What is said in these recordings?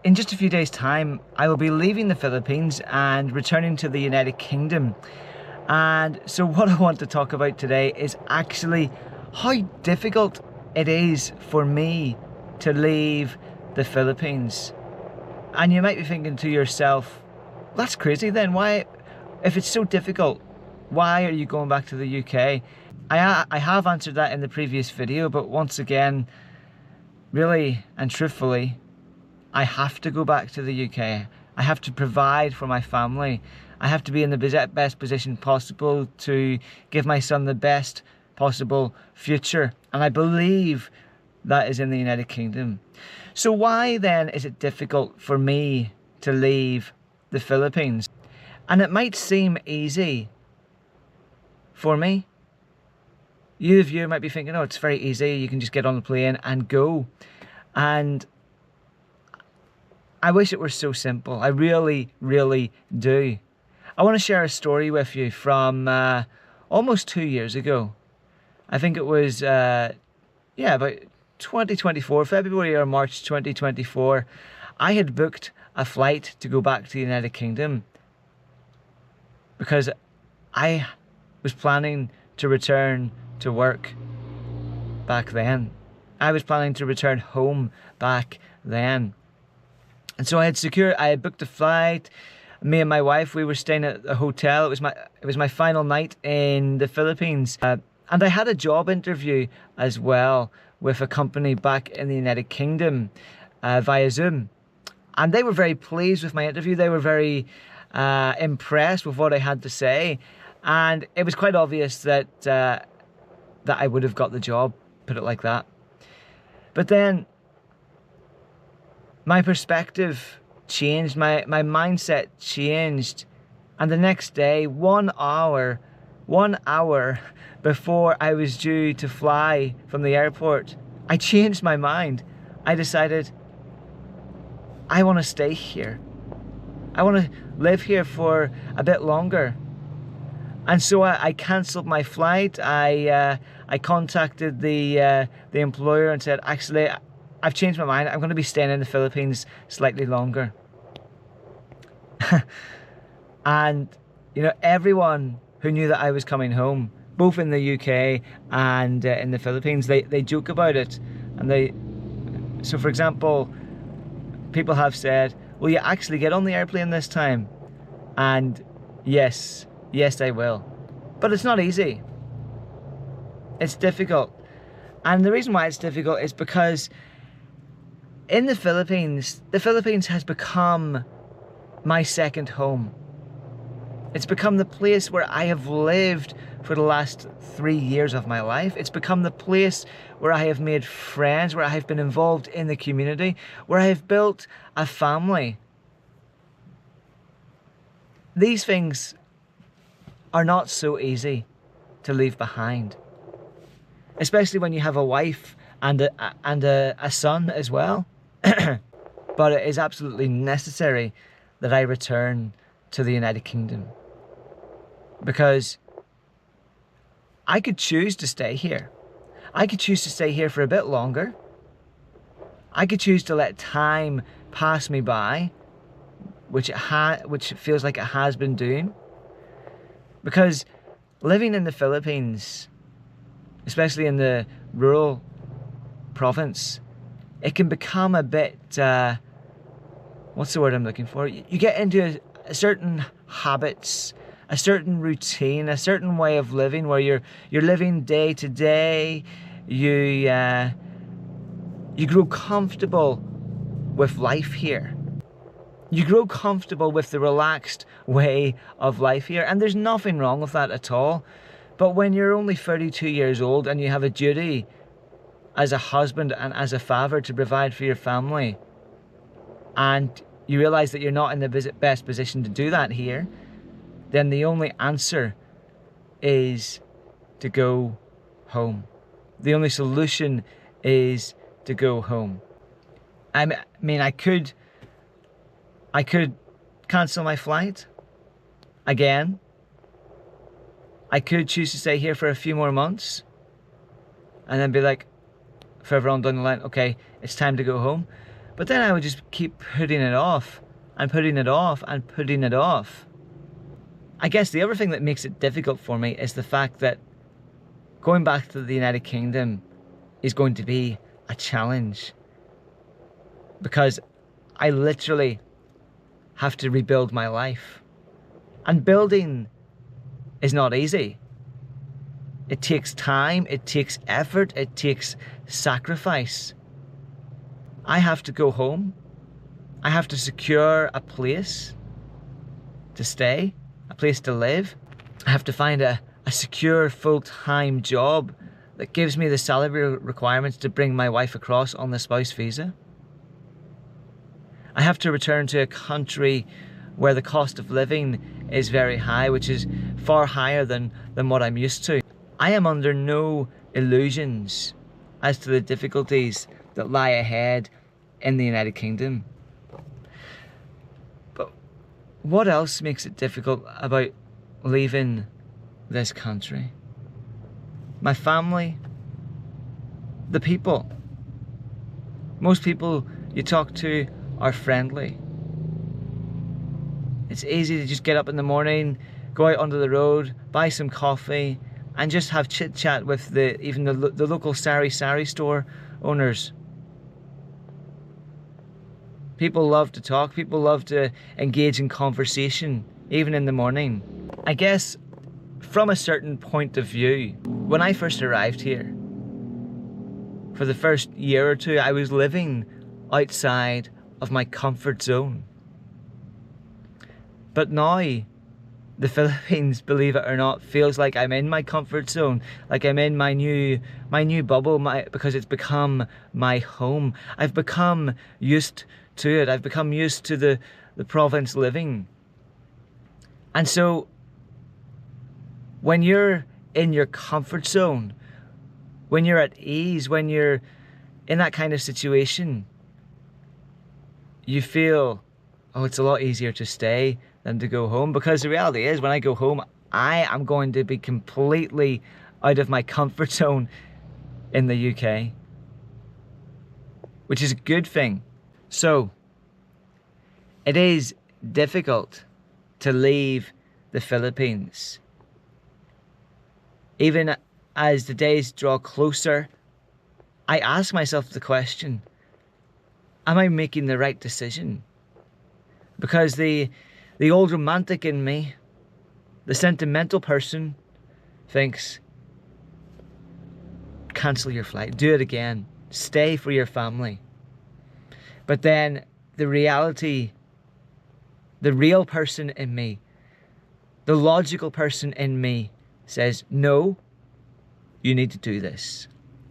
In just a few days' time, I will be leaving the Philippines and returning to the United Kingdom. And so what I want to talk about today is actually how difficult it is for me to leave the Philippines. And you might be thinking to yourself, that's crazy then. Why, if it's so difficult, why are you going back to the UK? I have answered that in the previous video, but once again, really and truthfully, I have to go back to the UK. I have to provide for my family. I have to be in the best position possible to give my son the best possible future. And I believe that is in the United Kingdom. So why then is it difficult for me to leave the Philippines? And it might seem easy for me. You, the viewer, might be thinking, oh, it's very easy. You can just get on the plane and go. And I wish it were so simple. I really, really do. I want to share a story with you from almost 2 years ago. I think it was, about 2024, February or March 2024. I had booked a flight to go back to the United Kingdom because I was planning to return to work back then. I was planning to return home back then. And so I had booked a flight. Me and my wife, we were staying at a hotel. It was my final night in the Philippines. And I had a job interview as well with a company back in the United Kingdom via Zoom. And they were very pleased with my interview. They were very impressed with what I had to say. And it was quite obvious that I would have got the job, put it like that. But then my perspective changed, my mindset changed, and the next day, 1 hour before I was due to fly from the airport, I changed my mind. I decided I want to stay here. I want to live here for a bit longer. And so I cancelled my flight. I contacted the employer and said, actually, I've changed my mind. I'm going to be staying in the Philippines slightly longer. And, you know, everyone who knew that I was coming home, both in the UK and in the Philippines, they joke about it. And so for example, people have said, will you actually get on the airplane this time? And yes, I will. But it's not easy. It's difficult. And the reason why it's difficult is because in the Philippines has become my second home. It's become the place where I have lived for the last 3 years of my life. It's become the place where I have made friends, where I have been involved in the community, where I have built a family. These things are not so easy to leave behind, especially when you have a wife and a son as well. But it is absolutely necessary that I return to the United Kingdom, because I could choose to stay here. I could choose to stay here for a bit longer. I could choose to let time pass me by, which it feels like it has been doing. Because living in the Philippines, especially in the rural province, it can become a bit, what's the word I'm looking for? You get into a certain habits, a certain routine, a certain way of living where you're living day to day. You grow comfortable with life here. You grow comfortable with the relaxed way of life here, and there's nothing wrong with that at all. But when you're only 32 years old and you have a duty as a husband and as a father to provide for your family, and you realize that you're not in the best position to do that here, then the only answer is to go home. The only solution is to go home. I mean, I could cancel my flight again. I could choose to stay here for a few more months and then be like, further on down the line, okay, it's time to go home. But then I would just keep putting it off and putting it off and putting it off. I guess the other thing that makes it difficult for me is the fact that going back to the United Kingdom is going to be a challenge, because I literally have to rebuild my life. And building is not easy. It takes time, it takes effort, it takes sacrifice. I have to go home. I have to secure a place to stay, a place to live. I have to find a secure full-time job that gives me the salary requirements to bring my wife across on the spouse visa. I have to return to a country where the cost of living is very high, which is far higher than what I'm used to. I am under no illusions as to the difficulties that lie ahead in the United Kingdom. But what else makes it difficult about leaving this country? My family, the people. Most people you talk to are friendly. It's easy to just get up in the morning, go out onto the road, buy some coffee, and just have chit chat with even the local sari store owners. People love to talk, people love to engage in conversation, even in the morning. I guess from a certain point of view, when I first arrived here, for the first year or two, I was living outside of my comfort zone. But now, the Philippines, believe it or not, feels like I'm in my comfort zone, like I'm in my new bubble, because it's become my home. I've become used to it. I've become used to the province living. And so, when you're in your comfort zone, when you're at ease, when you're in that kind of situation, you feel, oh, it's a lot easier to stay than to go home. Because the reality is, when I go home, I am going to be completely out of my comfort zone in the UK, which is a good thing. So, it is difficult to leave the Philippines. Even as the days draw closer, I ask myself the question, am I making the right decision? Because the old romantic in me, the sentimental person, thinks, cancel your flight, do it again, stay for your family. But then the reality, the real person in me, the logical person in me says, no, you need to do this.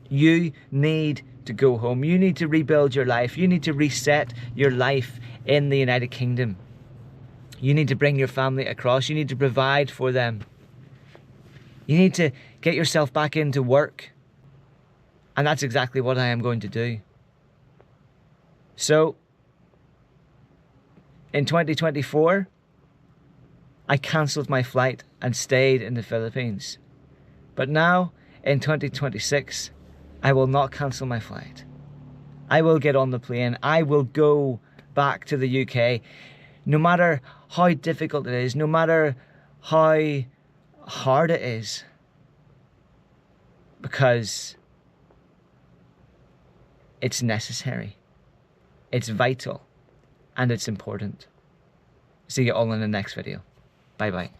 You need to go home. You need to rebuild your life. You need to reset your life in the United Kingdom. You need to bring your family across. You need to provide for them. You need to get yourself back into work. And that's exactly what I am going to do. So, in 2024, I cancelled my flight and stayed in the Philippines. But now, in 2026, I will not cancel my flight. I will get on the plane. I will go back to the UK. No matter how difficult it is, no matter how hard it is. Because it's necessary. It's vital. And it's important. See you all in the next video. Bye bye.